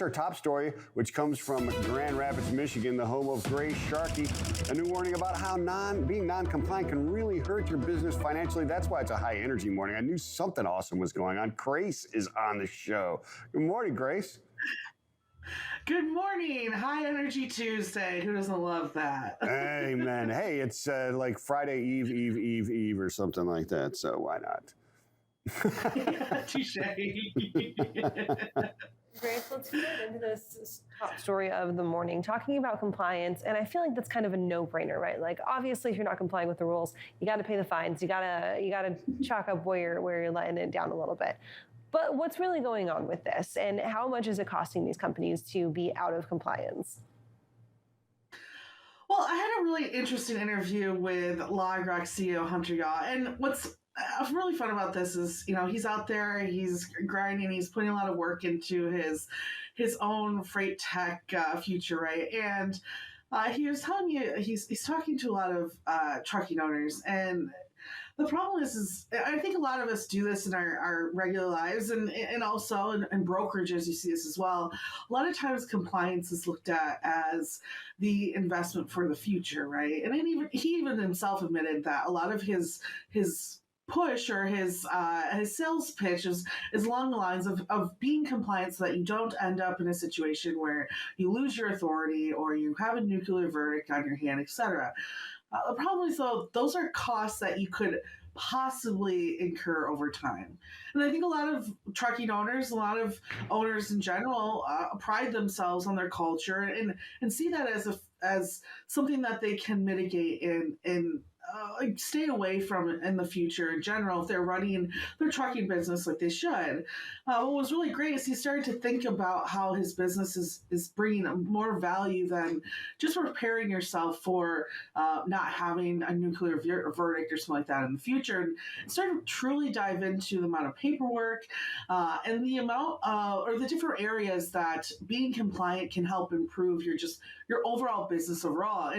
Our top story, which comes from Grand Rapids, Michigan, the home of Grace Sharkey. A new warning about how being non-compliant can really hurt your business financially. That's why it's a high energy morning. I knew something awesome was going on. Grace is on the show. Good morning, Grace. Good morning. High Energy Tuesday. Who doesn't love that? Amen. Hey, it's like Friday Eve or something like that. So why not? Yeah, touche. Grace, let's get into this top story of the morning, talking about compliance. And I feel like that's kind of a no-brainer, right? Like, obviously, if you're not complying with the rules, you got to pay the fines. You gotta chalk up where you're letting it down a little bit. But what's really going on with this, and how much is it costing these companies to be out of compliance? Well, I had a really interesting interview with LogRock CEO Hunter Yaw, and what's really fun about this is, he's out there, he's grinding, he's putting a lot of work into his own freight tech future, right? And he was telling you, he's talking to a lot of trucking owners, and the problem is I think a lot of us do this in our regular lives, and also in brokerages, you see this as well. A lot of times compliance is looked at as the investment for the future, right? And then he even himself admitted that a lot of his push or his sales pitch is along the lines of being compliant so that you don't end up in a situation where you lose your authority or you have a nuclear verdict on your hand, etc. The problem is, though, those are costs that you could possibly incur over time. And I think a lot of trucking owners, a lot of owners in general, pride themselves on their culture and see that as something that they can mitigate and stay away from in the future in general if they're running their trucking business like they should. What was really great is he started to think about how his business is bringing more value than just preparing yourself for not having a nuclear verdict or something like that in the future, and started to truly dive into the amount of paperwork and the amount or the different areas that being compliant can help improve your overall business overall.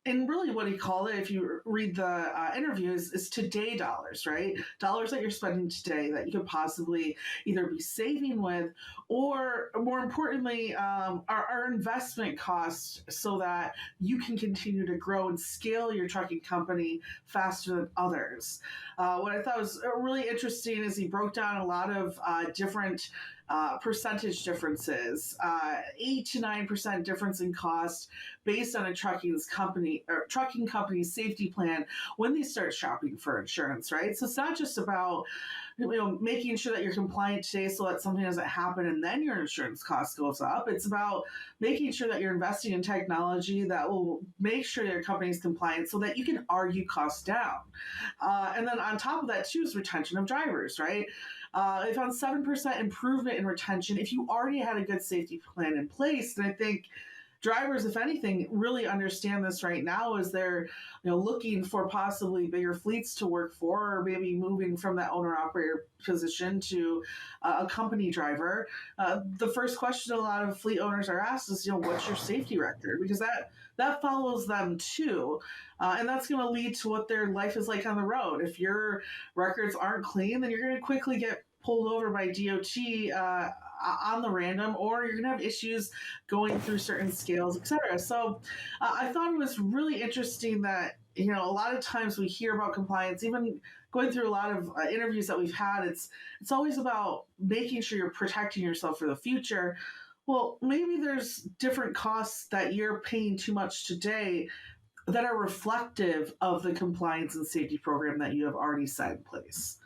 And really what he called it, if you read the interview, is today dollars, right? Dollars that you're spending today that you could possibly either be saving with, or more importantly, our investment costs so that you can continue to grow and scale your trucking company faster than others. What I thought was really interesting is he broke down a lot of different percentage differences, 8 to 9% difference in cost based on a trucking company's safety plan when they start shopping for insurance, right? So it's not just about making sure that you're compliant today so that something doesn't happen and then your insurance cost goes up. It's about making sure that you're investing in technology that will make sure your company is compliant so that you can argue costs down. And then on top of that too is retention of drivers, right? They found 7% improvement in retention if you already had a good safety plan in place. And I think drivers, if anything, really understand this right now as they're looking for possibly bigger fleets to work for, or maybe moving from that owner-operator position to a company driver. The first question a lot of fleet owners are asked is, what's your safety record? Because that follows them too. And that's going to lead to what their life is like on the road. If your records aren't clean, then you're going to quickly get pulled over by DOT on the random, or you're going to have issues going through certain scales, et cetera. So I thought it was really interesting that, a lot of times we hear about compliance, even going through a lot of interviews that we've had, it's always about making sure you're protecting yourself for the future. Well, maybe there's different costs that you're paying too much today that are reflective of the compliance and safety program that you have already set in place.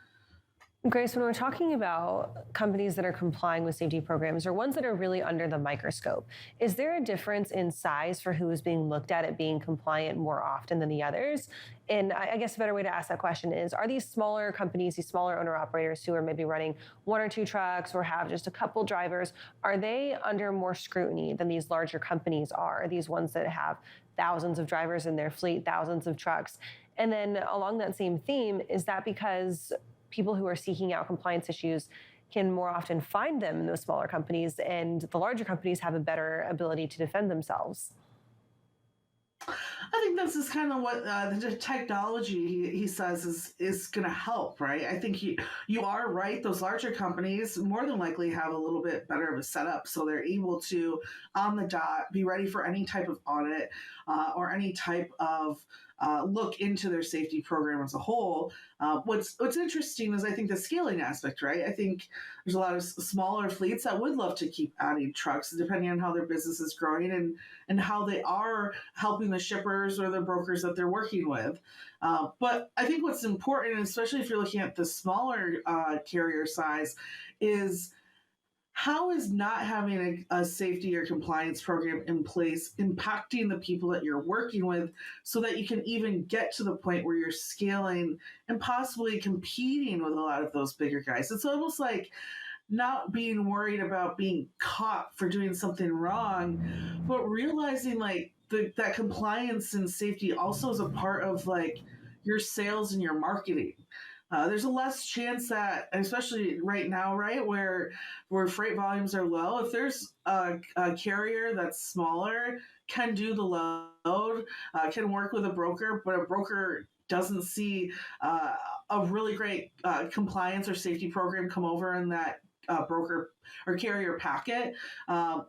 Grace, when we're talking about companies that are complying with safety programs or ones that are really under the microscope, is there a difference in size for who is being looked at being compliant more often than the others? And I guess a better way to ask that question is, are these smaller companies, these smaller owner-operators who are maybe running 1 or 2 trucks or have just a couple drivers, are they under more scrutiny than these larger companies are, these ones that have thousands of drivers in their fleet, thousands of trucks? And then along that same theme, is that because people who are seeking out compliance issues can more often find them in those smaller companies, and the larger companies have a better ability to defend themselves? I think this is kind of what the technology he says is going to help, right? I think you are right. Those larger companies more than likely have a little bit better of a setup, so they're able to on the dot be ready for any type of audit or any type of look into their safety program as a whole. What's interesting is I think the scaling aspect, right? I think there's a lot of smaller fleets that would love to keep adding trucks depending on how their business is growing and how they are helping the shippers or the brokers that they're working with. But I think what's important, especially if you're looking at the smaller carrier size, is how is not having a safety or compliance program in place impacting the people that you're working with so that you can even get to the point where you're scaling and possibly competing with a lot of those bigger guys? It's almost like not being worried about being caught for doing something wrong, but realizing like that compliance and safety also is a part of like your sales and your marketing. There's a less chance that, especially right now, right, where freight volumes are low, if there's a carrier that's smaller, can do the load, can work with a broker, but a broker doesn't see a really great compliance or safety program come over in that broker or carrier packet,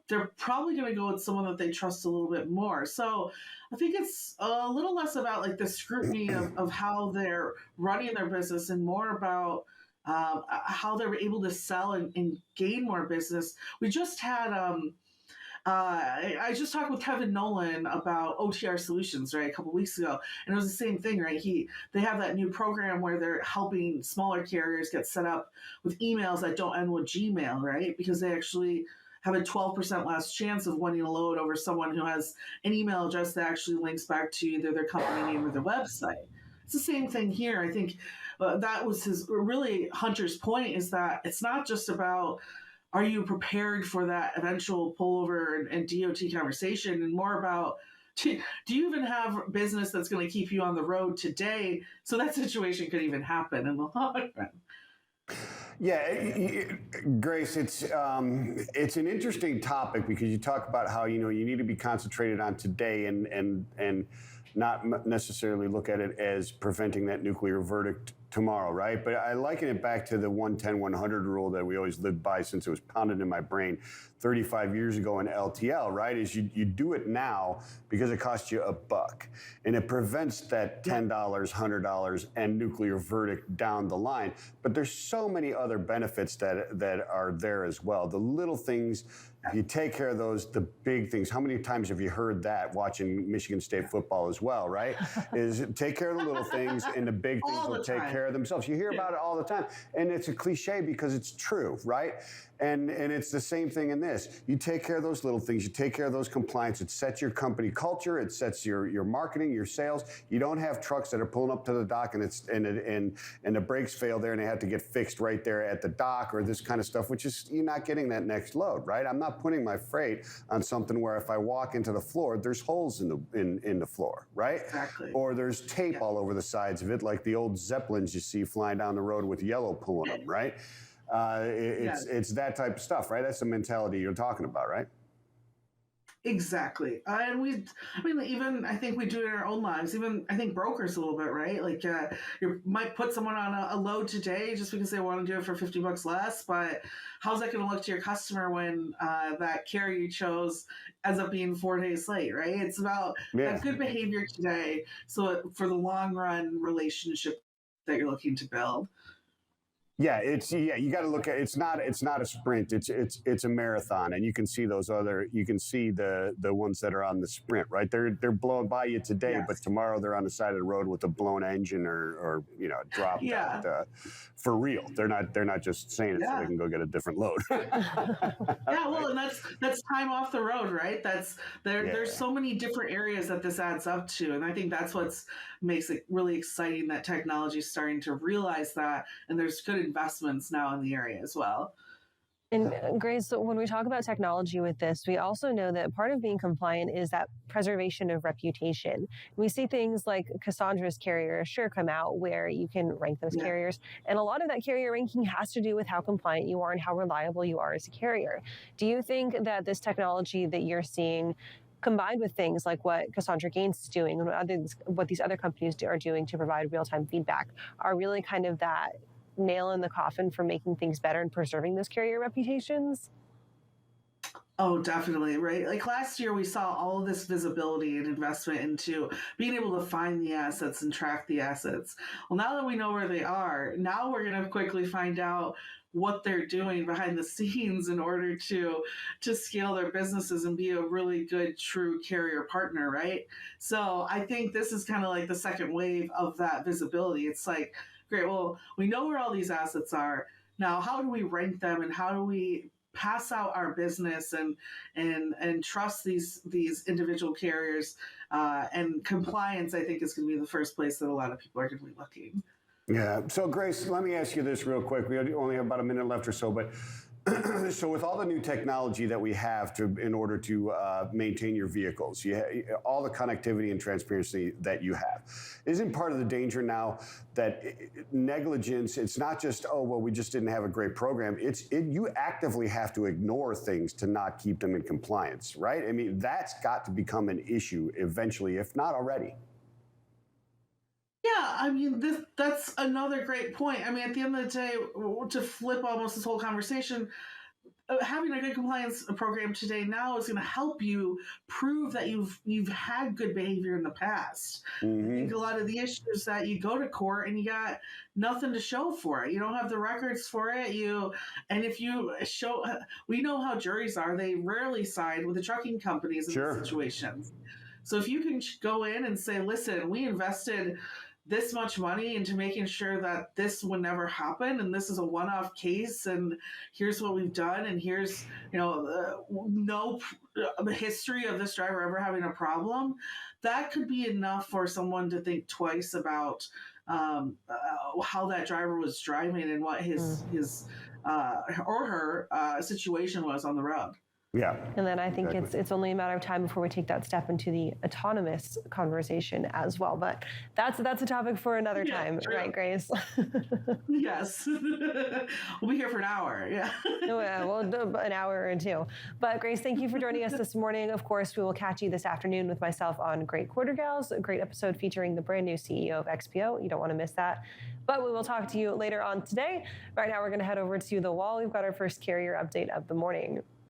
they're probably going to go with someone that they trust a little bit more. So I think it's a little less about like the scrutiny of how they're running their business and more about how they're able to sell and gain more business. We just had I just talked with Kevin Nolan about OTR Solutions, right, a couple weeks ago, and it was the same thing, right? They have that new program where they're helping smaller carriers get set up with emails that don't end with Gmail, right? Because they actually have a 12% less chance of winning a load over someone who has an email address that actually links back to either their company name or their website. It's the same thing here. I think that was Hunter's point, is that it's not just about are you prepared for that eventual pullover and DOT conversation, and more about do you even have business that's going to keep you on the road today so that situation could even happen in the long run? Yeah, Grace, it's an interesting topic because you talk about how you need to be concentrated on today and not necessarily look at it as preventing that nuclear verdict tomorrow, right? But I liken it back to the 110-100 rule that we always lived by since it was pounded in my brain 35 years ago in LTL, right? Is you do it now because it costs you $1. And it prevents that $10, $100 and nuclear verdict down the line. But there's so many other benefits that are there as well. The little things, if you take care of those, the big things. How many times have you heard that watching Michigan State football as well, right? Is take care of the little things and the big things will take care of themselves. You hear about it all the time. And it's a cliche because it's true, right? And it's the same thing in this. You take care of those little things. You take care of those compliance. It sets your company culture. It sets your marketing, your sales. You don't have trucks that are pulling up to the dock and the brakes fail there and they have to get fixed right there at the dock or this kind of stuff, which is you're not getting that next load, right? I'm not putting my freight on something where if I walk into the floor, there's holes in the floor, right? Exactly. Or there's tape all over the sides of it, like the old Zeppelins you see flying down the road with yellow pulling them, right? It's that type of stuff, right? That's the mentality you're talking about, right? Exactly. Even I think we do it in our own lives. Even I think brokers a little bit, right? Like you might put someone on a load today just because they want to do it for $50 less, but how's that going to look to your customer when that carrier you chose ends up being 4 days late, right? It's about that good behavior today, so for the long run relationship that you're looking to build. Yeah, you got to look at it's not a sprint, it's a marathon, and you can see the ones that are on the sprint, right? They're blowing by you today, but tomorrow they're on the side of the road with a blown engine or dropped out for real. They're not just saying it so they can go get a different load. Well, and that's time off the road, right? There's so many different areas that this adds up to, and I think that's what makes it really exciting that technology is starting to realize that, and there's good investments now in the area as well. And Grace, so when we talk about technology with this, we also know that part of being compliant is that preservation of reputation. We see things like Cassandra's carrier Assure come out where you can rank those carriers. And a lot of that carrier ranking has to do with how compliant you are and how reliable you are as a carrier. Do you think that this technology that you're seeing combined with things like what Cassandra Gaines is doing and what these other companies are doing to provide real-time feedback, are really kind of that nail in the coffin for making things better and preserving those carrier reputations. Oh, definitely, right? Like last year, we saw all of this visibility and investment into being able to find the assets and track the assets. Well, now that we know where they are, now we're going to quickly find out what they're doing behind the scenes in order to scale their businesses and be a really good, true carrier partner, right? So I think this is kind of like the second wave of that visibility. It's like, great, well, we know where all these assets are. Now, how do we rank them and how do we pass out our business and trust these individual carriers, and compliance, I think, is going to be the first place that a lot of people are going to be looking. Yeah. So, Grace, let me ask you this real quick. We only have about a minute left or so, but so with all the new technology that we have in order to maintain your vehicles, all the connectivity and transparency that you have, isn't part of the danger now that negligence, it's not just, oh, well, we just didn't have a great program. You actively have to ignore things to not keep them in compliance, right? I mean, that's got to become an issue eventually, if not already. Yeah, I mean, that's another great point. I mean, at the end of the day, to flip almost this whole conversation, having a good compliance program today now is going to help you prove that you've had good behavior in the past. Mm-hmm. I think a lot of the issues that you go to court and you got nothing to show for it. You don't have the records for it. And if you show, we know how juries are. They rarely side with the trucking companies in Sure. these situations. So if you can go in and say, listen, we invested this much money into making sure that this would never happen, and this is a one-off case, and here's what we've done, and here's no history of this driver ever having a problem, that could be enough for someone to think twice about how that driver was driving and what his or her situation was on the road. Yeah. And then I think exactly. it's only a matter of time before we take that step into the autonomous conversation as well. But that's a topic for another time, true. Right, Grace? Yes. We'll be here for an hour. Yeah. Well, an hour or two. But Grace, thank you for joining us this morning. Of course, we will catch you this afternoon with myself on Great Quarter Gals, a great episode featuring the brand new CEO of XPO. You don't want to miss that. But we will talk to you later on today. Right now, we're going to head over to the wall. We've got our first carrier update of the morning.